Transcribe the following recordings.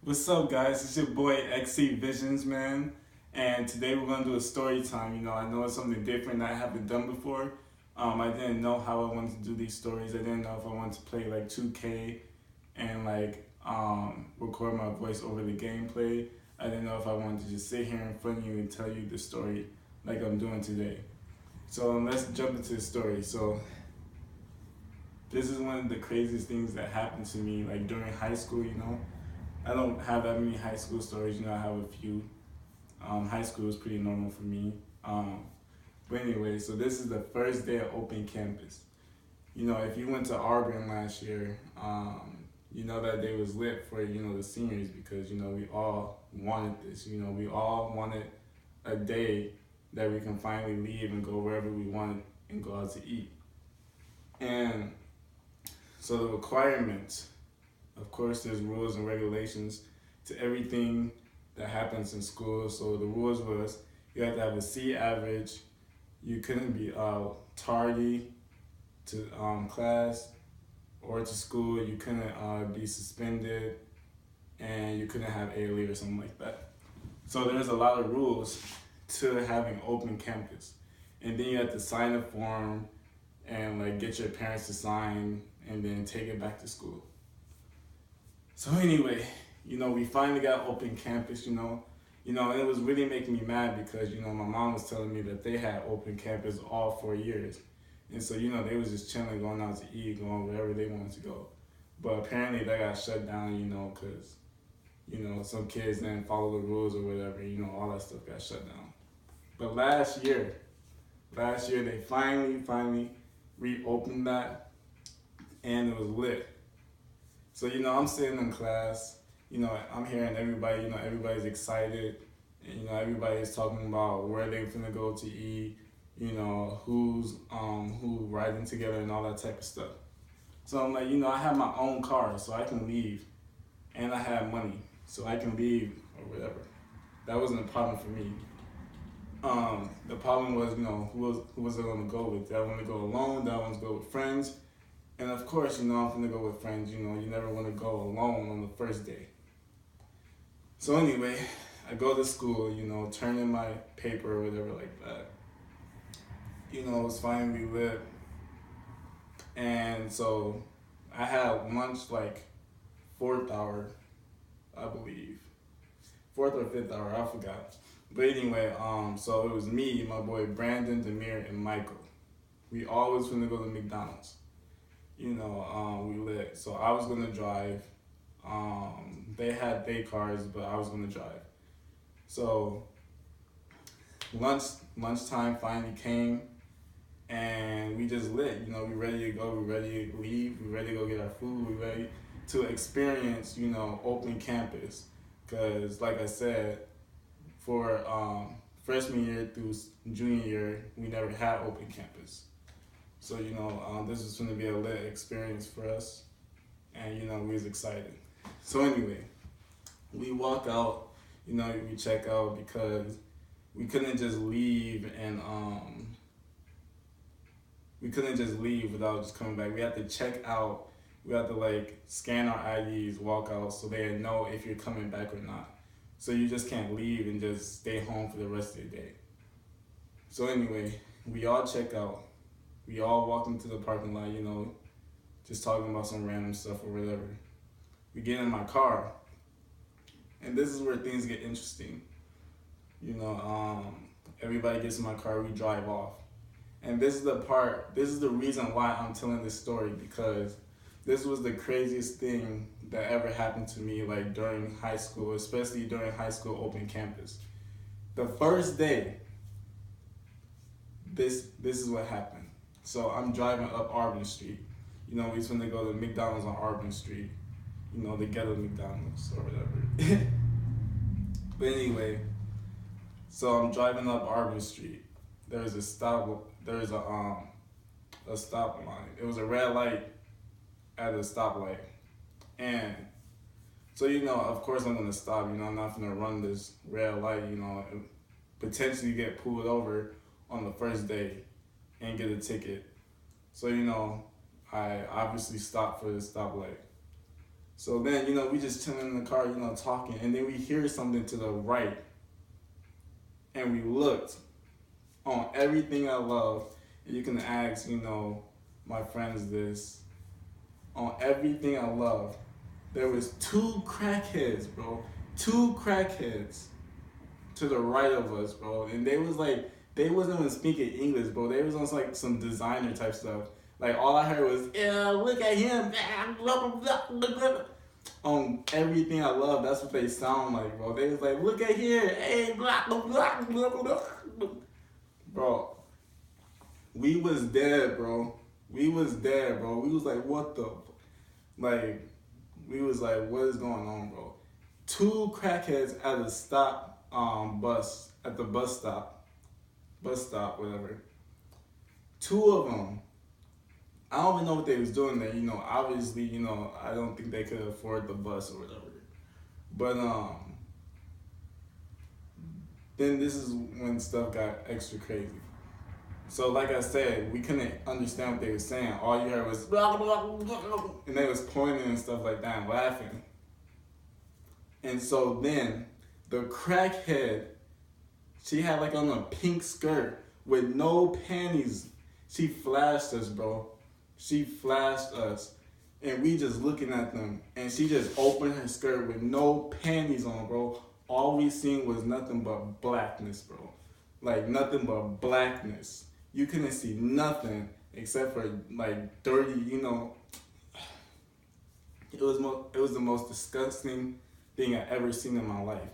What's up, guys? It's your boy XC Visions, man. And today we're gonna do a story time. I know it's something different that I haven't done before. I didn't know how I wanted to do these stories. I didn't know if I wanted to play like 2K and record my voice over the gameplay. I didn't know if I wanted to just sit here in front of you and tell you the story like I'm doing today. So let's jump into the story. So this is one of the craziest things that happened to me like during high school. I don't have that many high school stories. I have a few. High school was pretty normal for me. But anyway, so this is the first day of open campus. If you went to Auburn last year, you know that day was lit for, the seniors because, we all wanted this. We all wanted a day that we can finally leave and go wherever we wanted and go out to eat. And so the requirements, of course, there's rules and regulations to everything that happens in school. So the rules was you have to have a C average. You couldn't be tardy to class or to school. You couldn't be suspended, and you couldn't have ALE or something like that. So there's a lot of rules to having open campus. And then you have to sign a form and get your parents to sign and then take it back to school. So anyway, we finally got open campus, and it was really making me mad because, my mom was telling me that they had open campus all 4 years. And so, they was just chilling, going out to eat, going wherever they wanted to go. But apparently that got shut down, because, some kids didn't follow the rules or whatever, all that stuff got shut down. But last year they finally reopened that, and it was lit. So, I'm sitting in class, I'm hearing everybody, everybody's excited, and, everybody's talking about where they're gonna go to eat, who riding together and all that type of stuff. So I'm like, I have my own car, so I can leave, and I have money, so I can leave or whatever. That wasn't a problem for me. The problem was, who was I gonna go with? Did I want to go alone? Did I want to go with friends? And of course, I'm gonna go with friends. You never want to go alone on the first day. So anyway, I go to school, turn in my paper or whatever like that. It was finally lit. And so I had lunch fourth hour, I believe. Fourth or fifth hour, I forgot. But anyway, so it was me, my boy Brandon, Demir, and Michael. We always gonna go to McDonald's. We lit. So I was gonna drive. They had their cars, but I was gonna drive. So lunchtime finally came, and we just lit. We ready to go. We ready to leave. We ready to go get our food. We ready to experience, open campus. Cause like I said, for freshman year through junior year, we never had open campus. So, this is going to be a lit experience for us. And, we was excited. So anyway, we walk out, we check out because we couldn't just leave and we couldn't just leave without just coming back. We had to check out. We had to scan our IDs, walk out so they know if you're coming back or not. So you just can't leave and just stay home for the rest of the day. So anyway, we all check out. We all walk into the parking lot, just talking about some random stuff or whatever. We get in my car, and this is where things get interesting. Everybody gets in my car, we drive off. And this is the reason why I'm telling this story, because this was the craziest thing that ever happened to me during high school, especially during high school open campus. The first day, this is what happened. So I'm driving up Auburn Street. We was gonna go to McDonald's on Auburn Street. The ghetto McDonald's or whatever. But anyway, so I'm driving up Auburn Street. There's a stop line. It was a red light at a stoplight. And so, of course I'm gonna stop. I'm not gonna run this red light, and potentially get pulled over on the first day and get a ticket. So, I obviously stopped for the stoplight. So then, we just chilling in the car, talking, and then we hear something to the right, and we looked on everything I love. And you can ask, my friends this. On everything I love, there was two crackheads, bro. Two crackheads to the right of us, bro. And they wasn't even speaking English, bro. They was on like some designer type stuff. Like all I heard was, yeah, look at him. On everything I love, that's what they sound like, bro. They was like, look at here, hey, blah, blah, blah, blah, blah. Bro, we was dead, bro. We was dead, bro. We was like, what the, like, we was like, what is going on, bro? Two crackheads at a stop, bus, at the bus stop, whatever. Two of them. I don't even know what they was doing there. Obviously, I don't think they could afford the bus or whatever. But then this is when stuff got extra crazy. So like I said, we couldn't understand what they were saying. All you heard was blah, blah, blah, blah, and they was pointing and stuff like that and laughing. And so then the crackhead, she had like on a pink skirt with no panties. She flashed us, bro. She flashed us. And we just looking at them. And she just opened her skirt with no panties on, bro. All we seen was nothing but blackness, bro. Like nothing but blackness. You couldn't see nothing except for like dirty, It was the most disgusting thing I ever seen in my life.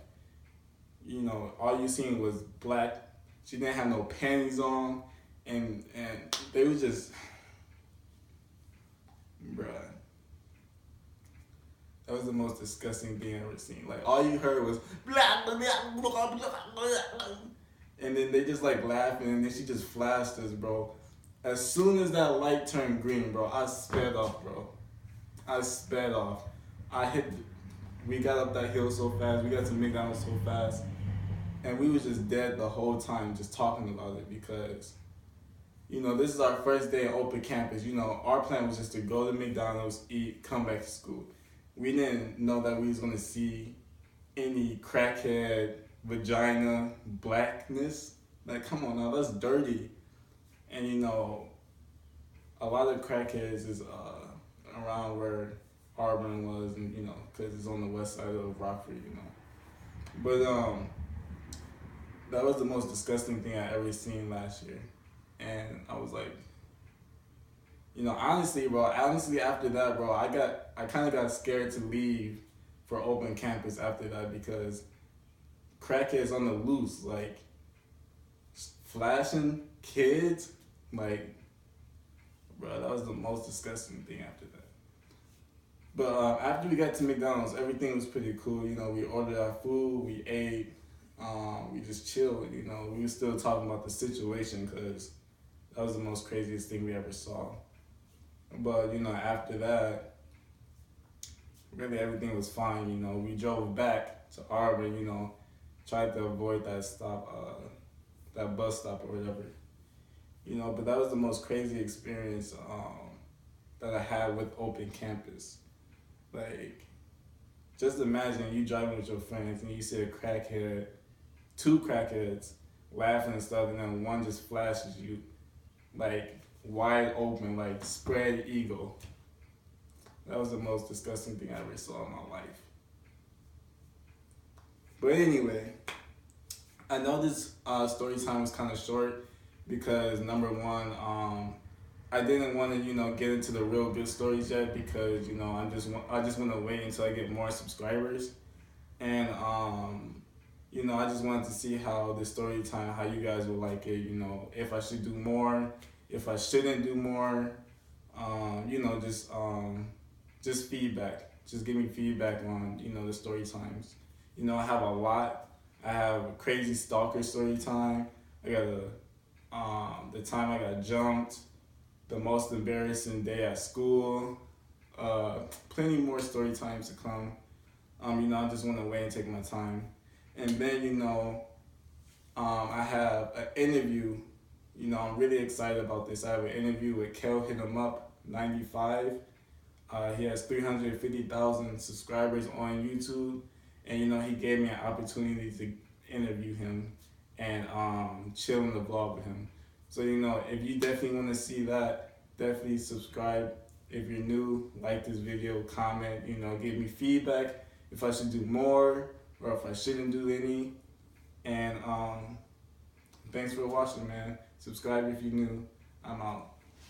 All you seen was black. She didn't have no panties on, and they was just, bruh. That was the most disgusting thing I ever seen. Like all you heard was blah blah blah blah blah blah. And then they just like laughing, and then she just flashed us, bro. As soon as that light turned green, bro, I sped off, bro. I sped off. We got up that hill so fast. We got to McDonald's so fast. And we was just dead the whole time just talking about it because, this is our first day at open campus. Our plan was just to go to McDonald's, eat, come back to school. We didn't know that we was going to see any crackhead, vagina, blackness. Like, come on now, that's dirty. And, a lot of crackheads is around where Auburn was, and because it's on the west side of Rockford, But that was the most disgusting thing I ever seen last year, and I was like, honestly, bro. Honestly, after that, bro, I kind of got scared to leave for open campus after that because crackheads on the loose, like flashing kids, like, bro, that was the most disgusting thing after that. But after we got to McDonald's, everything was pretty cool. We ordered our food, we ate, we just chilled. We were still talking about the situation because that was the most craziest thing we ever saw. But after that, really everything was fine. We drove back to Auburn. Tried to avoid that stop, that bus stop or whatever. But that was the most crazy experience that I had with open campus. Like, just imagine you driving with your friends and you see a crackhead, two crackheads laughing and stuff, and then one just flashes you, like wide open, like spread eagle. That was the most disgusting thing I ever saw in my life. But anyway, I know this story time was kind of short because number one, I didn't want to, get into the real good stories yet because, I just want to wait until I get more subscribers. And, I just wanted to see how the story time, how you guys would like it, if I should do more, if I shouldn't do more, just feedback. Just give me feedback on, the story times. I have a lot. I have a crazy stalker story time. I got the time I got jumped. The most embarrassing day at school, plenty more story times to come. I just want to wait and take my time. And then, I have an interview. I'm really excited about this. I have an interview with Kel Hit 'em Up 95. He has 350,000 subscribers on YouTube, and he gave me an opportunity to interview him and chill in the vlog with him. So if you definitely want to see that, definitely subscribe. If you're new, like this video, comment, give me feedback if I should do more or if I shouldn't do any. And thanks for watching, man. Subscribe if you're new. I'm out.